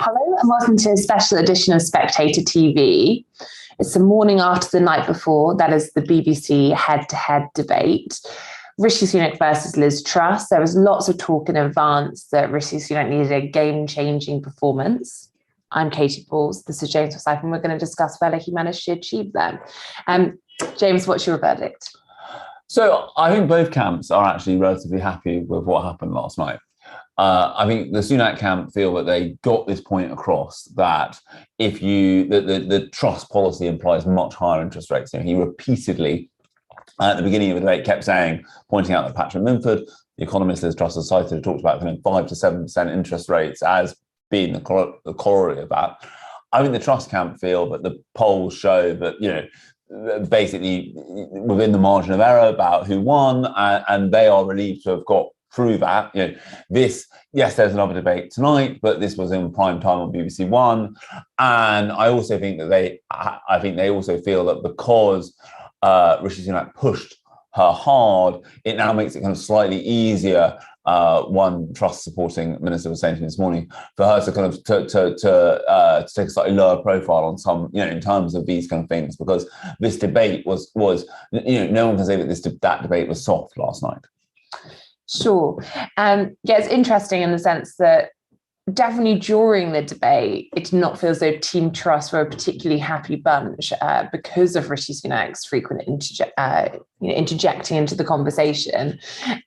Hello and welcome to a special edition of Spectator TV. It's the morning after the night before, that is the BBC head-to-head debate. Rishi Sunak versus Liz Truss. There was lots of talk in advance that Rishi Sunak needed a game-changing performance. I'm Katy, this is James Forsyth, and we're going to discuss whether he managed to achieve that. James, what's your verdict? So I think both camps are actually relatively happy with what happened last night. I think the Sunak camp feel that they got this point across that if the Truss policy implies much higher interest rates. He repeatedly, at the beginning of the debate, kept pointing out that Patrick Minford, the economist Liz Truss has cited, talked about 5 to 7% interest rates as being the corollary of that. I think the Truss camp feel that the polls show that, basically within the margin of error about who won, and they are relieved to have got through that. There's another debate tonight, but this was in prime time on BBC One, and I also think that they also feel that because Rishi Sunak pushed her hard, it now makes it kind of slightly easier. One Truss supporting minister was saying to me this morning, for her to kind of to take a slightly lower profile on some, in terms of these kind of things, because this debate was no one can say that that debate was soft last night. Sure. It's interesting in the sense that definitely during the debate, it did not feel as though Team Truss were a particularly happy bunch because of Rishi Sunak's frequent interjecting into the conversation.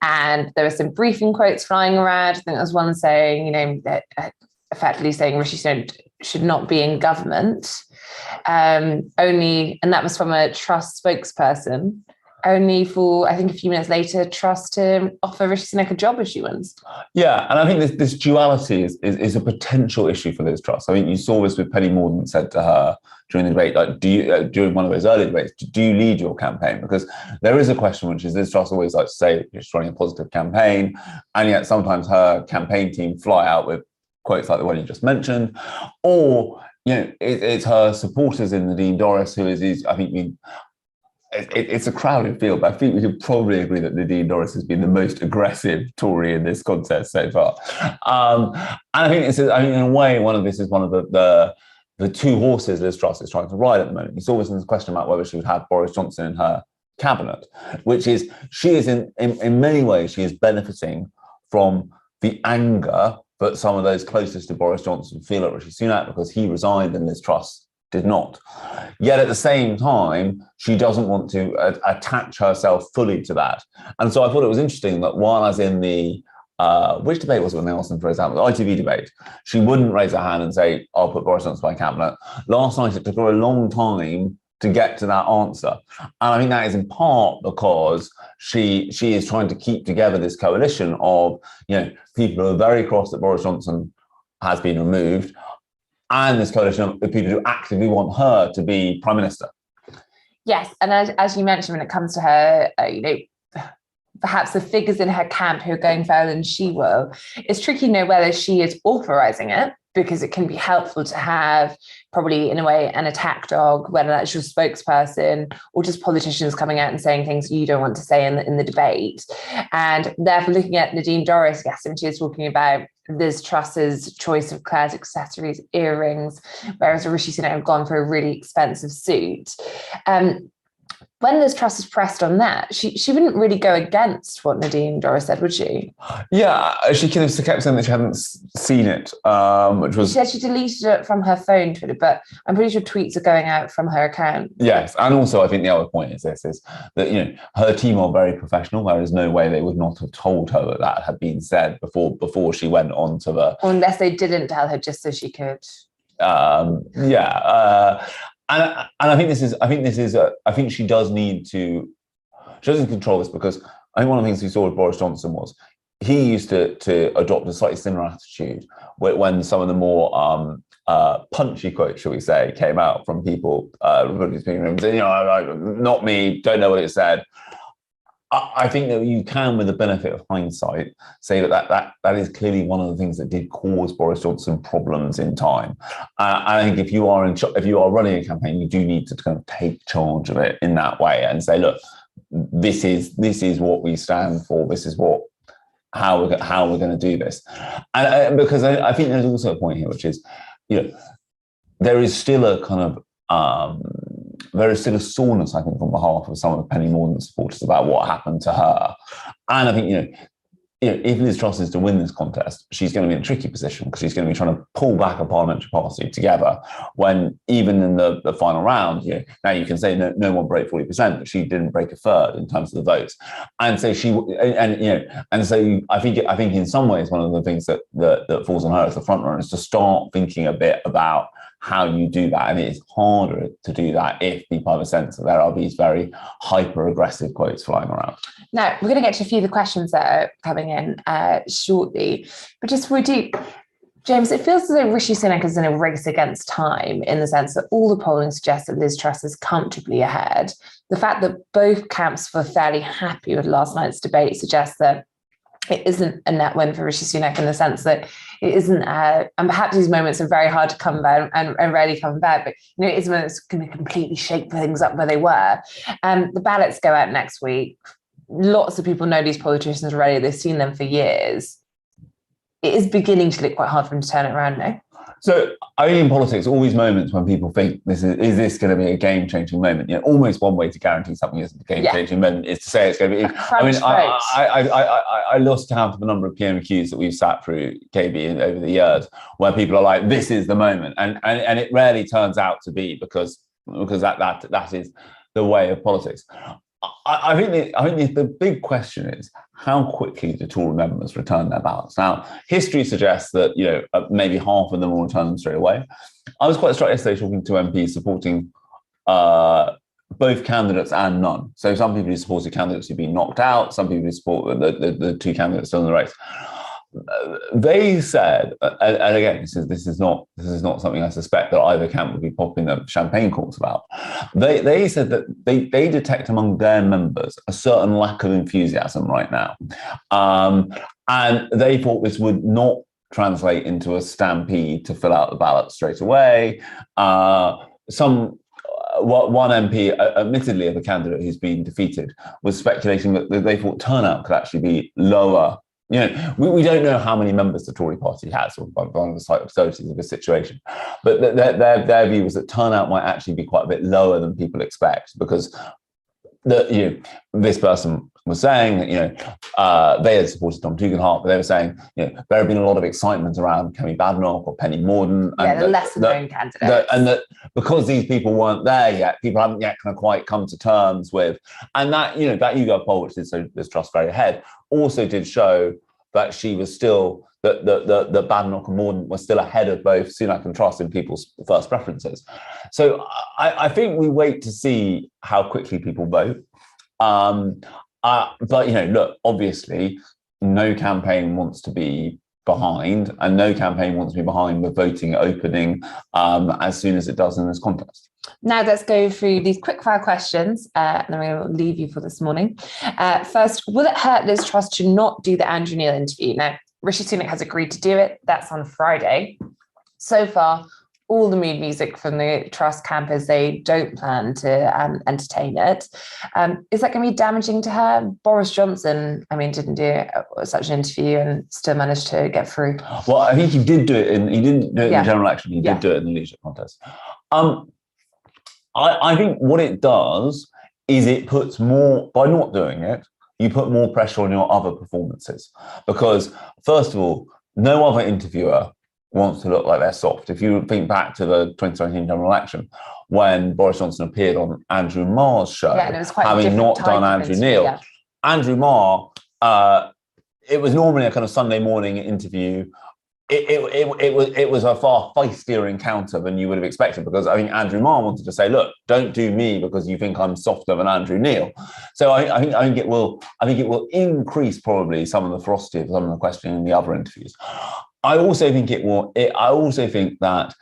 And there were some briefing quotes flying around. I think there was one saying, that effectively saying Rishi Sunak should not be in government. And that was from a Truss spokesperson. Only for, I think, a few minutes later, Truss to offer Rishi Sunak a job issuance. Yeah, and I think this duality is a potential issue for Liz Truss. I think you saw this with Penny Mordaunt said to her during the debate, like, during one of those early debates, do you lead your campaign? Because there is a question, which is Liz Truss always likes to say she's running a positive campaign, and yet sometimes her campaign team fly out with quotes like the one you just mentioned, or it's her supporters in Nadine Dorries who is I think. It's a crowded field, but I think we could probably agree that Nadine Dorries has been the most aggressive Tory in this contest so far. And I think in a way, this is one of the two horses Liz Truss is trying to ride at the moment. You saw this in this question about whether she would have Boris Johnson in her cabinet, which is she is in many ways she is benefiting from the anger that some of those closest to Boris Johnson feel at Rishi Sunak because he resigned and Liz Truss did not. Yet at the same time, she doesn't want to attach herself fully to that. And so I thought it was interesting that while I was in the, which debate was it when they asked them for example, the ITV debate, she wouldn't raise her hand and say, I'll put Boris Johnson in my cabinet. Last night, it took her a long time to get to that answer. And I think that is in part because she is trying to keep together this coalition of, people who are very cross that Boris Johnson has been removed, and this coalition of people who actively want her to be Prime Minister. Yes, and as you mentioned, when it comes to her, perhaps the figures in her camp who are going further than she will, it's tricky to know whether she is authorising it, because it can be helpful to have, probably in a way, an attack dog, whether that's your spokesperson or just politicians coming out and saying things you don't want to say in the debate. And therefore, looking at Nadine Dorries, when she was talking about Liz Truss's choice of Claire's accessories, earrings, whereas Rishi Sunak had gone for a really expensive suit. When Liz Truss was pressed on that, she wouldn't really go against what Nadine Dorries said, would she? Yeah, she kind of kept saying that she hadn't seen it, which was... She said she deleted it from her phone Twitter, but I'm pretty sure tweets are going out from her account. Yes, and also I think the other point is that, her team are very professional. There is no way they would not have told her that had been said before she went on to the... Or unless they didn't tell her just so she could. And I think she does need to, she doesn't control this, because I think one of the things we saw with Boris Johnson was he used to adopt a slightly similar attitude when some of the more punchy quotes, shall we say, came out from people, Republican speaking rooms, not me, don't know what it said. I think that you can, with the benefit of hindsight, say that is clearly one of the things that did cause Boris Johnson problems in time. I think if you are running a campaign, you do need to kind of take charge of it in that way and say, look, this is what we stand for. This is what how we're going to do this. And because I think there's also a point here, which is, there is still a kind of there is still a soreness, I think, on behalf of some of the Penny Mordaunt supporters about what happened to her. And I think, if Liz Truss is to win this contest, she's going to be in a tricky position because she's going to be trying to pull back a parliamentary party together when even in the final round, now you can say no one broke 40%, but she didn't break a third in terms of the votes. And so so I think in some ways, one of the things that falls on her as the front runner is to start thinking a bit about how you do that. And it is harder to do that if people have a sense that there are these very hyper-aggressive quotes flying around. Now, we're going to get to a few of the questions that are coming in shortly. But just before we do, James, it feels as though Rishi Sunak is in a race against time in the sense that all the polling suggests that Liz Truss is comfortably ahead. The fact that both camps were fairly happy with last night's debate suggests that it isn't a net win for Rishi Sunak in the sense that it isn't, and perhaps these moments are very hard to come back and rarely come back, but it is when it's going to completely shake things up where they were. The ballots go out next week. Lots of people know these politicians already. They've seen them for years. It is beginning to look quite hard for them to turn it around now. So I think in politics, all these moments when people think is this going to be a game-changing moment? Almost one way to guarantee something isn't a game-changing moment is to say it's going to be. I lost count of the number of PMQs that we've sat through, KB, over the years, where people are like, "This is the moment," and it rarely turns out to be because that is the way of politics. I think the big question is how quickly do Tory members return their ballots? Now, history suggests that maybe half of them will return them straight away. I was quite struck yesterday talking to MPs supporting both candidates and none. So some people who supported candidates who've been knocked out, some people who support the two candidates still in the race. They said, and again, this is not something I suspect that either camp would be popping the champagne corks about. They said that they detect among their members a certain lack of enthusiasm right now, and they thought this would not translate into a stampede to fill out the ballot straight away. One MP, admittedly of a candidate who's been defeated, was speculating that they thought turnout could actually be lower. We don't know how many members the Tory party has, or one of the slight absurdities of the situation. But their view was that turnout might actually be quite a bit lower than people expect, because this person was saying that they had supported Tom Tugendhat, but they were saying there have been a lot of excitement around Kemi Badenoch or Penny Mordaunt, and the lesser-known candidates, and that because these people weren't there yet, people haven't yet kind of quite come to terms with, and that that YouGov poll, which did so Liz Truss very ahead, also did show that she was still that Badenoch and Mordaunt were still ahead of both Sunak and Truss in people's first preferences. So I think we wait to see how quickly people vote. But look, obviously, no campaign wants to be behind, and no campaign wants to be behind with voting opening as soon as it does in this contest. Now let's go through these quickfire questions, and then we'll leave you for this morning. First, will it hurt Liz Truss to not do the Andrew Neil interview? Now, Rishi Sunak has agreed to do it. That's on Friday. So far, all the mood music from the Truss camp is they don't plan to entertain it. Is that going to be damaging to her? Boris Johnson, didn't do such an interview and still managed to get through. Well, I think he did do it. He didn't do it in the general election. He did do it in the leadership contest. I think what it does is it puts more, by not doing it, you put more pressure on your other performances. Because, first of all, no other interviewer wants to look like they're soft. If you think back to the 2019 general election, when Boris Johnson appeared on Andrew Marr's show, and it was quite having not done Andrew Neil. Andrew Marr, it was normally a kind of Sunday morning interview. It was a far feistier encounter than you would have expected, because I think Andrew Marr wanted to say, look, don't do me because you think I'm softer than Andrew Neil. So I think it will increase probably some of the ferocity of some of the questioning in the other interviews. I also think that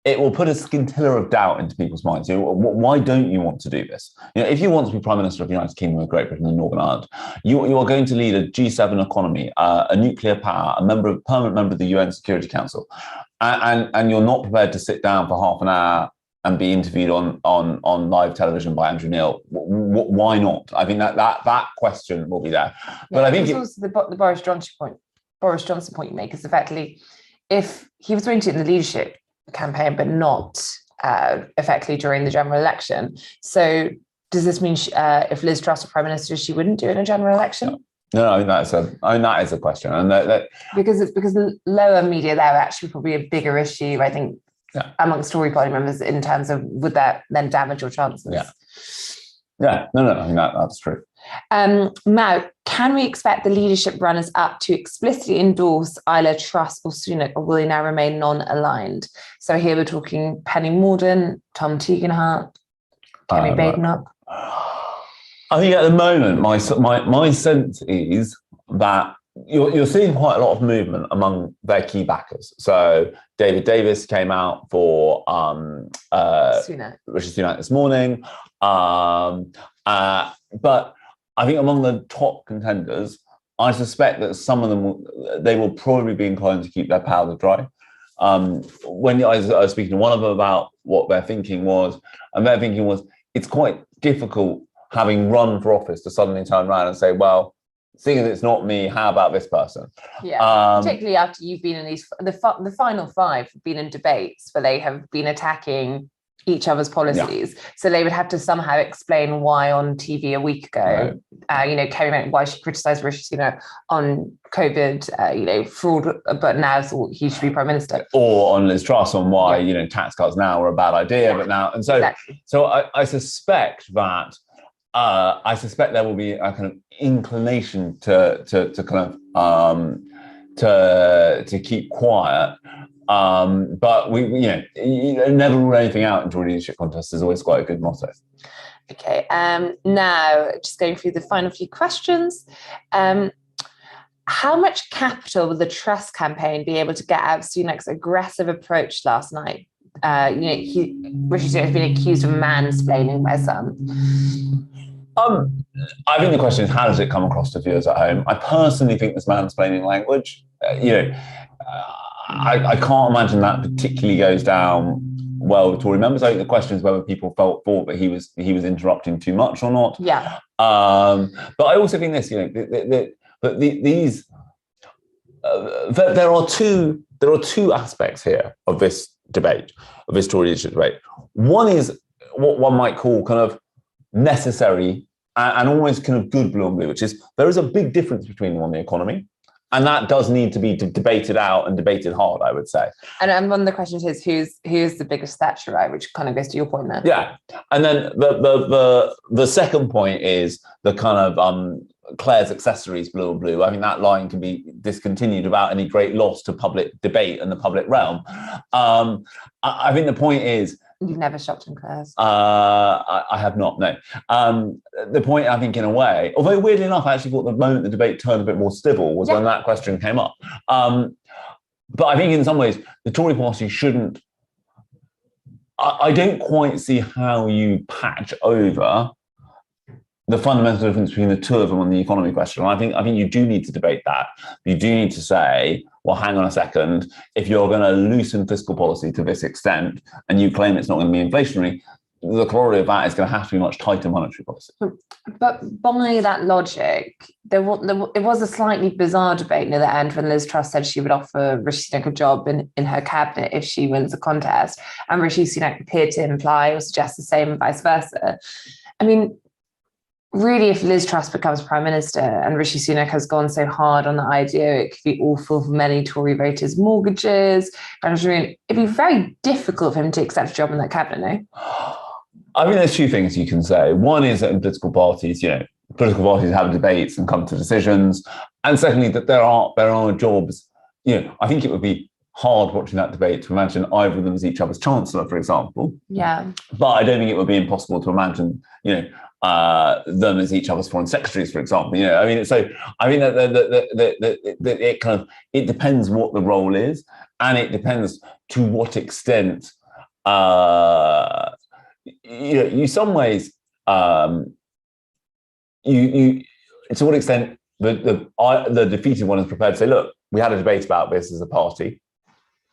it will put a scintilla of doubt into people's minds. Why don't you want to do this? If you want to be Prime Minister of the United Kingdom of Great Britain and Northern Ireland, you are going to lead a G7 economy, a nuclear power, permanent member of the UN Security Council, and you're not prepared to sit down for half an hour and be interviewed on live television by Andrew Neil? Why not? I think that question will be there. But I think it's also the Boris Johnson point you make is effectively, if he was going to in the leadership campaign, but not effectively during the general election. So does this mean if Liz Truss were Prime Minister, she wouldn't do it in a general election? No, I think that is a question, and because lower media there are actually probably a bigger issue, I think, amongst Tory party members in terms of would that then damage your chances? Yeah, no, I think that's true. Mau, can we expect the leadership runners-up to explicitly endorse either Truss or Sunak, or will they now remain non-aligned? So here we're talking Penny Mordaunt, Tom Teagenhart, Kemi Badenoch. I think at the moment, my sense is that you're seeing quite a lot of movement among their key backers. So David Davis came out for Rishi Sunak this morning. But I think among the top contenders, I suspect that some of them, they will probably be inclined to keep their powder dry. When I was speaking to one of them about what their thinking was, and their thinking was, it's quite difficult having run for office to suddenly turn around and say, well, seeing as it's not me, how about this person? Yeah, particularly after you've been in the final five have been in debates where they have been attacking each other's policies. So they would have to somehow explain why on TV a week ago, why she criticised Rishi Sunak on COVID, fraud, but now thought he should be Prime Minister. Or on Liz Truss on why, tax cuts now are a bad idea, but now, and so, exactly. So I suspect that, there will be a kind of inclination to keep quiet. But we never rule anything out until leadership contest is always quite a good motto. Okay. Now, just going through the final few questions. How much capital will the Truss campaign be able to get out of Sunak's aggressive approach last night? Rishi Sunak has been accused of mansplaining by some. I think the question is, how does it come across to viewers at home? I personally think this mansplaining language, I can't imagine that particularly goes down well with Tory members. I think the question is whether people thought that he was interrupting too much or not. Yeah. But I also think this, there are two aspects here of this debate, of this Tory leadership debate. One is what one might call kind of necessary and almost kind of good blue and blue, which is there is a big difference between them on the economy. And that does need to be debated out and debated hard, I would say. And one of the questions is who's the biggest Thatcherite, which kind of goes to your point there. Yeah. And then the second point is the kind of Claire's accessories, blue and blue. I mean, that line can be discontinued without any great loss to public debate and the public realm. I think the point is, you've never shopped in Claire's? I have not, no. The point, I think, in a way, although weirdly enough, I actually thought the moment the debate turned a bit more civil was when that question came up. But I think in some ways, the Tory party shouldn't... I don't quite see how you patch over the fundamental difference between the two of them on the economy question. And I think you do need to debate that. You do need to say, well, hang on a second, if you're going to loosen fiscal policy to this extent and you claim it's not going to be inflationary, the corollary of that is going to have to be much tighter monetary policy. But by that logic, it was a slightly bizarre debate near the end when Liz Truss said she would offer Rishi Sunak a job in her cabinet if she wins the contest. And Rishi Sunak appeared to imply or suggest the same and vice versa. I mean, really, if Liz Truss becomes Prime Minister and Rishi Sunak has gone so hard on the idea it could be awful for many Tory voters' mortgages, it'd be very difficult for him to accept a job in that cabinet, no? I mean, there's two things you can say. One is that in political parties, political parties have debates and come to decisions. And secondly, that there are jobs, I think it would be hard watching that debate to imagine either of them as each other's chancellor, for example. Yeah. But I don't think it would be impossible to imagine, them as each other's foreign secretaries, for example. I mean, so I mean that it depends what the role is, and it depends to what extent you some ways you to what extent the defeated one is prepared to say, look, we had a debate about this as a party.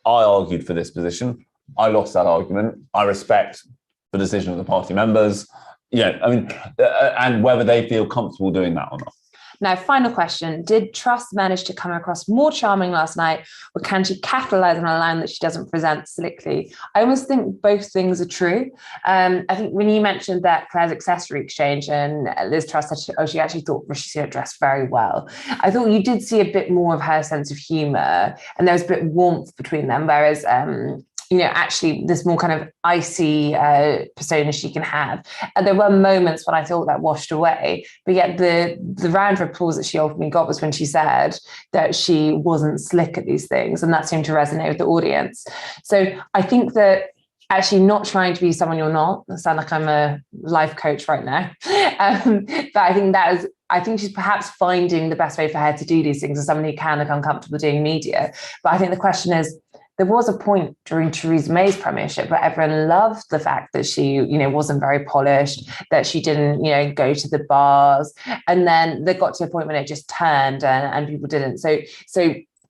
I argued for this position. I lost that argument. I respect the decision of the party members. And whether they feel comfortable doing that or not. Now, final question. Did Truss manage to come across more charming last night, or can she capitalise on a line that she doesn't present slickly? I almost think both things are true. I think when you mentioned that Claire's accessory exchange and Liz Truss said she actually thought Rishi Sunak dressed very well, I thought you did see a bit more of her sense of humour, and there was a bit of warmth between them, whereas actually this more kind of icy persona she can have. And there were moments when I thought that washed away, but yet the round of applause that she ultimately got was when she said that she wasn't slick at these things, and that seemed to resonate with the audience. So I think that actually not trying to be someone you're not, I sound like I'm a life coach right now, but I think she's perhaps finding the best way for her to do these things as someone who can look uncomfortable doing media. But I think the question is, there was a point during Theresa May's premiership where everyone loved the fact that she, wasn't very polished, that she didn't, go to the bars. And then they got to a point when it just turned and people didn't. So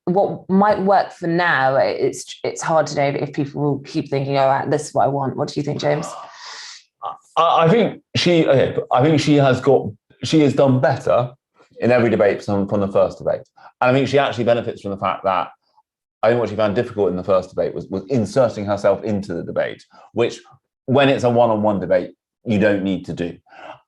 what might work for now, it's hard to know if people will keep thinking, oh, this is what I want. What do you think, James? I think she has done better in every debate from the first debate. And I think she actually benefits from the fact that I think what she found difficult in the first debate was inserting herself into the debate, which when it's a one-on-one debate, you don't need to do.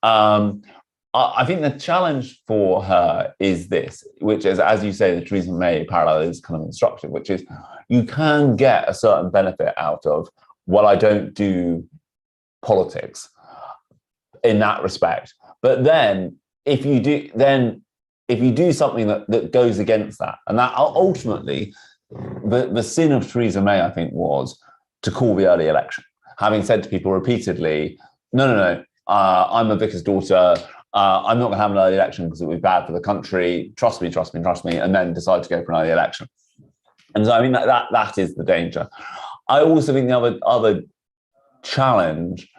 I think the challenge for her is this, which is, as you say, the Theresa May parallel is kind of instructive, which is you can get a certain benefit out of, well, I don't do politics in that respect. But then if you do something that goes against that, and that ultimately, the sin of Theresa May, I think, was to call the early election, having said to people repeatedly, no, I'm a vicar's daughter, I'm not going to have an early election because it would be bad for the country, trust me, and then decide to go for an early election. And so I mean, that is the danger. I also think the other challenge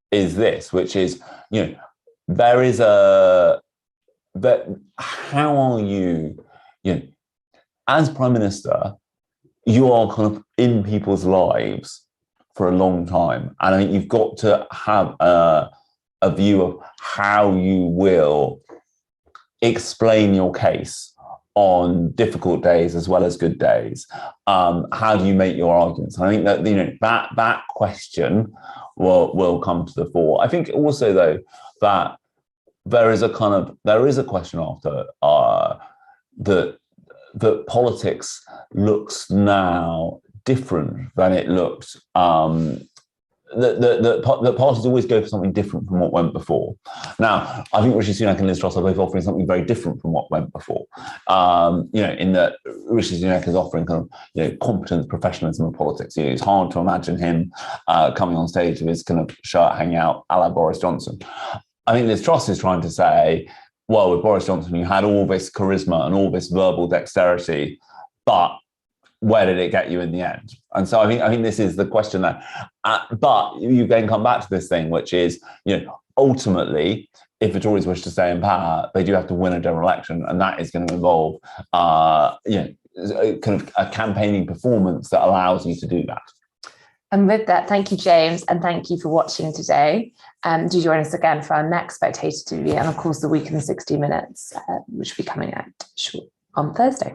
is this, which is, how are you, as Prime Minister, you are kind of in people's lives for a long time. And I think you've got to have a view of how you will explain your case on difficult days as well as good days. How do you make your arguments? I think that that question will come to the fore. I think also, though, that there is a question after that politics looks now different than it looked. The parties always go for something different from what went before. Now, I think Rishi Sunak and Liz Truss are both offering something very different from what went before. In that Rishi Sunak is offering kind of competence, professionalism in politics. It's hard to imagine him coming on stage with his kind of shirt hanging out a la Boris Johnson. I think Liz Truss is trying to say, well, with Boris Johnson, you had all this charisma and all this verbal dexterity, but where did it get you in the end? And so I think this is the question there. But you then come back to this thing, which is, ultimately, if the Tories wish to stay in power, they do have to win a general election, and that is going to involve, kind of a campaigning performance that allows you to do that. And with that, thank you, James, and thank you for watching today. Do join us again for our next Spectator TV, and of course, the Week in the 60 Minutes, which will be coming out on Thursday.